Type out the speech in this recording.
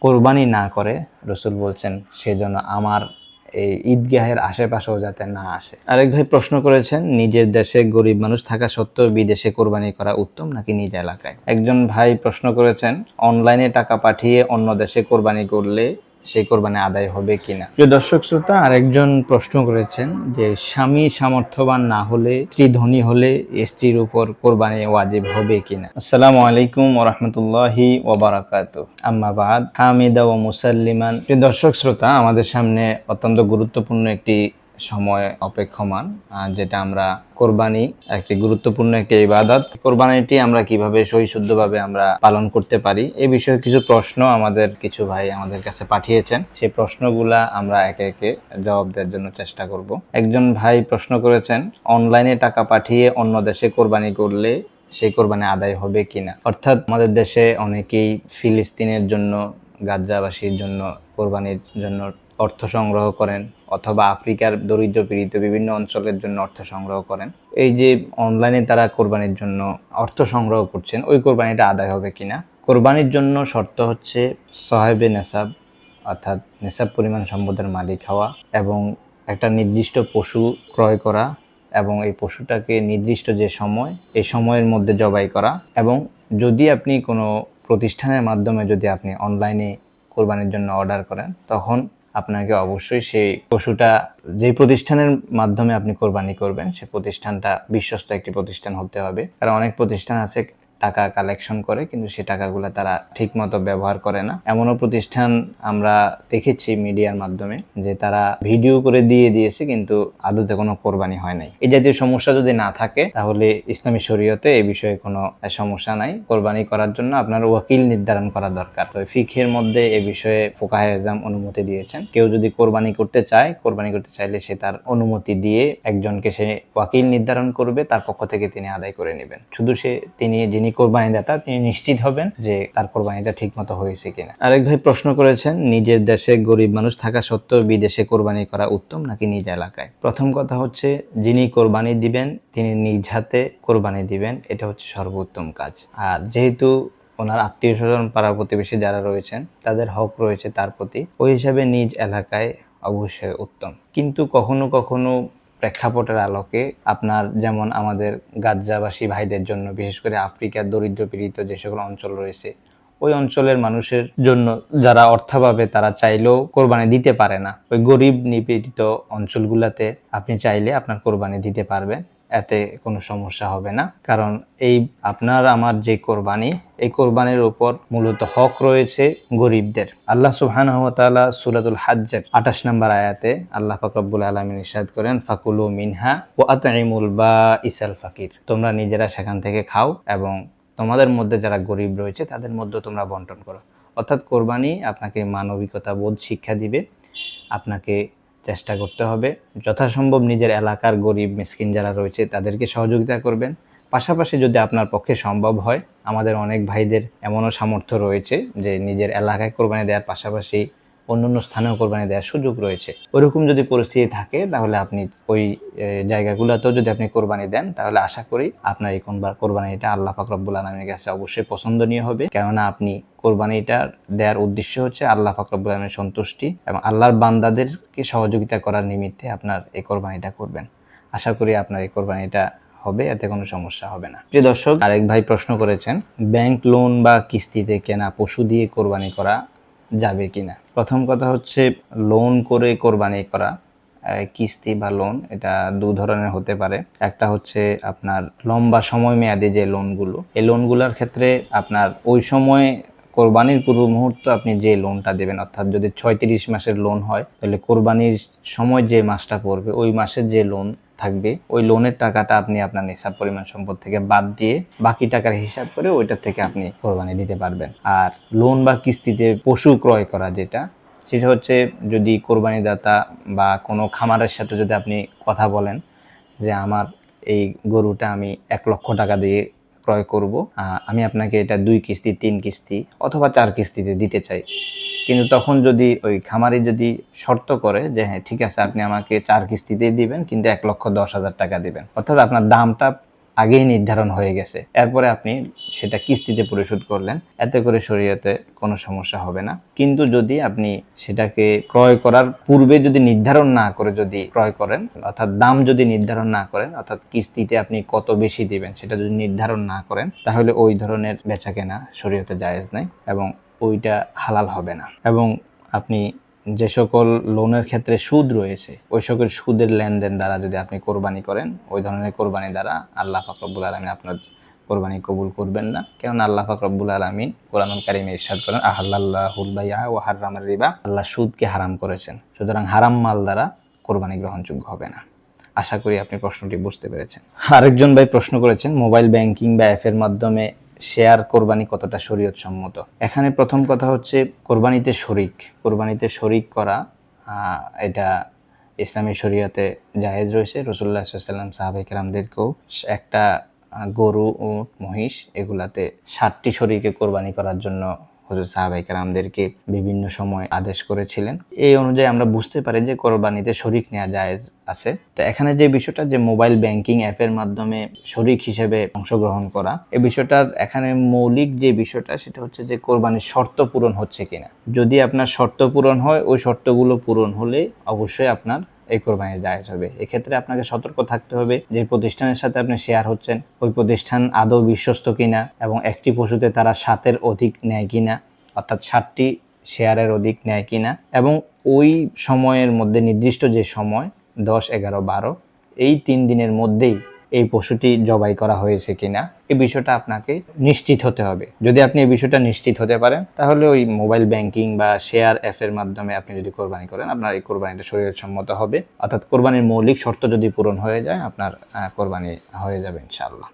কোরবানি না করে রাসূল বলছেন সেজন্য আমার এই ঈদগাহের আশেপাশেও যাতে না আসে। আরেক ভাই প্রশ্ন করেছেন, নিজের দেশে গরিব মানুষ থাকা সত্ত্বেও বিদেশে কোরবানি করা উত্তম নাকি নিজ এলাকায়? একজন ভাই প্রশ্ন করেছেন, অনলাইনে টাকা পাঠিয়ে অন্য দেশে কোরবানি করলে সেই কোরবানি আদায় হবে কিনা। প্রিয় দর্শক শ্রোতা, আরেকজন প্রশ্ন করেছেন যে স্বামী সামর্থ্যবান না হলে, স্ত্রী ধনী হলে স্ত্রীর উপর কোরবানি ওয়াজিব হবে কিনা। আসসালামু আলাইকুম ওয়া রাহমাতুল্লাহি ওয়া বারাকাতুহু। আম্মা বাদ, হামিদা ওয়া মুসাল্লিমান। প্রিয় দর্শক শ্রোতা, আমাদের সামনে অত্যন্ত গুরুত্বপূর্ণ একটি সময় অপেক্ষমান, যেটা আমরা কোরবানি, একটি গুরুত্বপূর্ণ একটি ইবাদত। কোরবানিটি আমরা কিভাবে সহিশুদ্ধভাবে আমরা পালন করতে পারি এই বিষয়ে কিছু প্রশ্ন আমাদের কিছু ভাই আমাদের কাছে পাঠিয়েছেন। সেই প্রশ্নগুলা আমরা একে একে জবাব দেওয়ার জন্য চেষ্টা করব। একজন ভাই প্রশ্ন করেছেন, অনলাইনে টাকা পাঠিয়ে অন্য দেশে কোরবানি করলে সেই কোরবানি আদায় হবে কিনা। অর্থাৎ আমাদের দেশে অনেকেই ফিলিস্তিনের জন্য, গাজাবাসীর জন্য কোরবানির জন্য অর্থ সংগ্রহ করেন, অথবা আফ্রিকার দরিদ্র পীড়িত বিভিন্ন অঞ্চলের জন্য অর্থ সংগ্রহ করেন। এই যে অনলাইনে তারা কোরবানির জন্য অর্থ সংগ্রহ করছেন, ওই কোরবানিটা আদায় হবে কিনা। কোরবানির জন্য শর্ত হচ্ছে সাহেবে নেসাব, অর্থাৎ নেসাব পরিমাণ সম্পদের মালিক হওয়া, এবং একটা নির্দিষ্ট পশু ক্রয় করা, এবং এই পশুটাকে নির্দিষ্ট যে সময়, এই সময়ের মধ্যে জবাই করা। এবং যদি আপনি কোনো প্রতিষ্ঠানের মাধ্যমে যদি আপনি অনলাইনে কোরবানির জন্য অর্ডার করেন, তখন আপনাকে অবশ্যই সেই পশুটা যে প্রতিষ্ঠানের মাধ্যমে আপনি কোরবানি করবেন সেই প্রতিষ্ঠানটা বিশ্বস্ত একটি প্রতিষ্ঠান হতে হবে। কারণ অনেক প্রতিষ্ঠান আছে টাকা কালেকশন করে কিন্তু সে টাকাগুলো তারা ঠিকমতো ব্যবহার করে না। এমনও প্রতিষ্ঠান আমরা দেখেছি মিডিয়ার মাধ্যমে যে তারা ভিডিও করে দিয়ে দিয়েছে কিন্তু আদতে কোনো কোরবানি হয় নাই। এই জাতীয় সমস্যা যদি না থাকে তাহলে ইসলামী শরীয়তে এই বিষয়ে কোনো সমস্যা নাই। কোরবানি করার জন্য আপনার ওয়াকিল নির্ধারণ করা দরকার। তো ফিকহের মধ্যে এই বিষয়ে ফুকাহে আযম অনুমতি দিয়েছেন। কেউ যদি কোরবানি করতে চায়, কোরবানি করতে চাইলে সে তার অনুমতি দিয়ে একজনকে সে ওয়াকিল নির্ধারণ করবে, তার পক্ষ থেকে তিনি আদায় করে নেবেন। শুধু তিনি যিনি কোরবানি দাতা তিনি নিশ্চিত হবেন যে তার কোরবানিটা ঠিকমতো হয়েছে কিনা। আরেক ভাই প্রশ্ন করেছেন, নিজের দেশে গরিব মানুষ থাকা সত্ত্বেও বিদেশে কোরবানি করা উত্তম নাকি নিজ এলাকায়। প্রথম কথা হচ্ছে, যিনি কোরবানি দিবেন তিনি নিজ হাতে কোরবানি দিবেন, এটা হচ্ছে সর্বোত্তম কাজ। আর যেহেতু ওনার আত্মীয় স্বজন, পাড়া প্রতিবেশী যারা রয়েছেন তাদের হক রয়েছে তার প্রতি, ওই হিসাবে নিজ এলাকায় অবশ্যই উত্তম। কিন্তু কখনো কখনো প্রেক্ষাপটের আলোকে আপনার, যেমন আমাদের গাজাবাসী ভাইদের জন্য, বিশেষ করে আফ্রিকার দরিদ্র পীড়িত যে সকল অঞ্চল রয়েছে, ওই অঞ্চলের মানুষের জন্য যারা অর্থাভাবে তারা চাইলেও কোরবানি দিতে পারে না, ওই গরিব নিপীড়িত অঞ্চলগুলোতে আপনি চাইলে আপনার কোরবানি দিতে পারবেন, এতে কোনো সমস্যা হবে না। কারণ এই আপনার আমার যে কোরবানি, এই কোরবানির উপর মূলত হক রয়েছে গরিবদের। আল্লাহ সুবহানাহু ওয়া তাআলা সূরাতুল হজ্জের 28 নম্বর আয়াতে আল্লাহ পাক রব্বুল আলামিন ইরশাদ করেন, ফাকুলু মিনহা ওয়া আতঈমুল বাঈসাল ফাকির। তোমরা নিজেরা সেখান থেকে খাও এবং তোমাদের মধ্যে যারা গরিব রয়েছে তাদের মধ্যে তোমরা বন্টন করো। অর্থাৎ কোরবানি আপনাকে মানবিকতা বোধ শিক্ষা দিবে। আপনাকে চেষ্টা করতে হবে যথাসম্ভব নিজের এলাকার গরিব মিসকিন যারা রয়েছে তাদেরকে সহযোগিতা করবেন। পাশাপাশি যদি আপনার পক্ষে সম্ভব হয়, আমাদের অনেক ভাইদের এমনও সামর্থ্য রয়েছে যে নিজের এলাকায় কোরবানি দেওয়ার পাশাপাশি অন্যান্য স্থানেও কোরবানি দেওয়ার সুযোগ রয়েছে। ওইরকম যদি পরিস্থিতি থাকে তাহলে আপনি ওই জায়গাগুলোতেও যদি আপনি কোরবানি দেন, তাহলে আশা করি আপনার এই কোরবানিটা আল্লাহ পাক রব্বুল আলামিনের কাছে অবশ্যই পছন্দনীয় হবে। কেননা আপনি কোরবানিটা দেওয়ার উদ্দেশ্য হচ্ছে আল্লাহ পাক রব্বুল আলামিনের সন্তুষ্টি এবং আল্লাহর বান্দাদেরকে সহযোগিতা করার নিমিত্তে আপনার এই কোরবানিটা করবেন। আশা করি আপনার এই কোরবানিটা হবে, এতে কোনো সমস্যা হবে না। প্রিয় দর্শক, আরেক ভাই প্রশ্ন করেছেন, ব্যাংক লোন বা কিস্তিতে কেনা পশু দিয়ে কোরবানি করা যাবে কিনা। প্রথম কথা হচ্ছে, লোন করে কোরবানি করা, কিস্তি বা লোন, এটা দু ধরনের হতে পারে। একটা হচ্ছে আপনার লম্বা সময় মেয়াদী যে লোনগুলো, এই লোনগুলোর ক্ষেত্রে আপনার ওই সময় কোরবানির পূর্ব মুহূর্ত আপনি যে লোনটা দেবেন, অর্থাৎ যদি 36 মাসের লোন হয় তাহলে কোরবানির সময় যে মাসটা পড়বে ওই মাসের যে লোন থাকবে, ওই লোনের টাকাটা আপনি আপনার নিসাব পরিমাণ সম্পদ থেকে বাদ দিয়ে বাকি টাকার হিসাব করে ওইটার থেকে আপনি কোরবানি দিতে পারবেন। আর লোন বা কিস্তিতে পশু ক্রয় করা সেটা হচ্ছে, যদি কোরবানি দাতা বা কোনো খামারের সাথে যদি আপনি কথা বলেন যে আমার এই গরুটা আমি 1 লক্ষ টাকা দিয়ে ক্রয় করব, আমি আপনাকে এটা 2 কিস্তি, 3 কিস্তি অথবা 4 কিস্তিতে দিতে চাই, কিন্তু তখন যদি ওই খামারি যদি শর্ত করে যে হ্যাঁ ঠিক আছে আপনি আমাকে 4 কিস্তিতেই দিবেন কিন্তু 1,10,000 টাকা দিবেন, অর্থাৎ আপনার দামটা আগেই নির্ধারণ হয়ে গেছে, এরপরে আপনি সেটা কিস্তিতে পরিশোধ করলেন, এতে করে শরীয়তে কোনো সমস্যা হবে না। কিন্তু যদি আপনি সেটাকে ক্রয় করার পূর্বে যদি নির্ধারণ না করে যদি ক্রয় করেন, অর্থাৎ দাম যদি নির্ধারণ না করেন, অর্থাৎ কিস্তিতে আপনি কত বেশি দিবেন সেটা যদি নির্ধারণ না করেন, তাহলে ওই ধরনের বেচাকেনা শরীয়তে জায়েজ নাই এবং ওইটা হালাল হবে না। এবং আপনি যে সকল লোনের ক্ষেত্রে সুদ রয়েছে, ওই সকল সুদের লেনদেন দ্বারা যদি আপনি কোরবানি করেন, ওই ধরনের কোরবানি দ্বারা আল্লাহ পাক রব্বুল আলামিন আপনার কোরবানি কবুল করবেন না। কেননা আল্লাহ পাক রব্বুল আলামিন কোরআনুল কারীমে ইরশাদ করেন, আহাল্লাল্লাহুল বাইআ ওয়া হাররামার রিবা, আল্লাহ সুদকে হারাম করেছেন, সুতরাং হারাম মাল দ্বারা কোরবানি গ্রহণযোগ্য হবে না। আশা করি আপনি প্রশ্নটি বুঝতে পেরেছেন। আরেকজন ভাই প্রশ্ন করেছেন, মোবাইল ব্যাংকিং বা অ্যাপের মাধ্যমে শেয়ার কোরবানি কতটা শরীয়ত সম্মত। এখানে প্রথম কথা হচ্ছে কোরবানিতে শরিক করা, এটা ইসলামী শরীয়তে জায়েজ রয়েছে। রাসূলুল্লাহ সাল্লাল্লাহু আলাইহি ওয়াসাল্লাম সাহাবায়ে কেরামদেরকেও একটা গরু ও মহিষ এগুলাতে 60টি শরীকে কোরবানি করার জন্য হুজুর সাহাবায়ে কেরামদেরকে বিভিন্ন সময় আদেশ করেছিলেন। এই অনুযায়ী আমরা বুঝতে পারি যে কোরবানিতে শরিক নেওয়া জায়েজ আছে। তো এখানে যে বিষয়টা যে মোবাইল ব্যাংকিং অ্যাপের মাধ্যমে শরিক হিসেবে অংশগ্রহণ করা, এই বিষয়টার এখানে মৌলিক যে বিষয়টা সেটা হচ্ছে যে কোরবানির শর্ত পূরণ হচ্ছে কিনা। যদি আপনার শর্ত পূরণ হয়, ওই শর্তগুলো পূরণ হলে অবশ্যই আপনার এই কোরবানি জায়েজ হবে। এক্ষেত্রে আপনাকে সতর্ক থাকতে হবে যে প্রতিষ্ঠানের সাথে আপনি শেয়ার হচ্ছেন, ওই প্রতিষ্ঠান আদৌ বিশ্বস্ত কিনা এবং একটি পশুতে তারা 7-এর অধিক নেয় কিনা, অর্থাৎ 7টি শেয়ারের অধিক নেয় কিনা, এবং ওই সময়ের মধ্যে নির্দিষ্ট যে সময় 10, 11, 12 এই 3 দিনের মধ্যেই এই পশুটি জবাই করা হয়েছে কিনা, এই বিষয়টা আপনাকে নিশ্চিত হতে হবে। যদি আপনি এই বিষয়টা নিশ্চিত হতে পারেন, তাহলে ওই মোবাইল ব্যাংকিং বা শেয়ার অ্যাপের মাধ্যমে আপনি যদি কোরবানি করেন, আপনার এই কোরবানিটা শরীয়ত সম্মত হবে। অর্থাৎ কোরবানির মৌলিক শর্ত যদি পূরণ হয়ে যায়, আপনার কোরবানি হয়ে যাবে ইনশাআল্লাহ।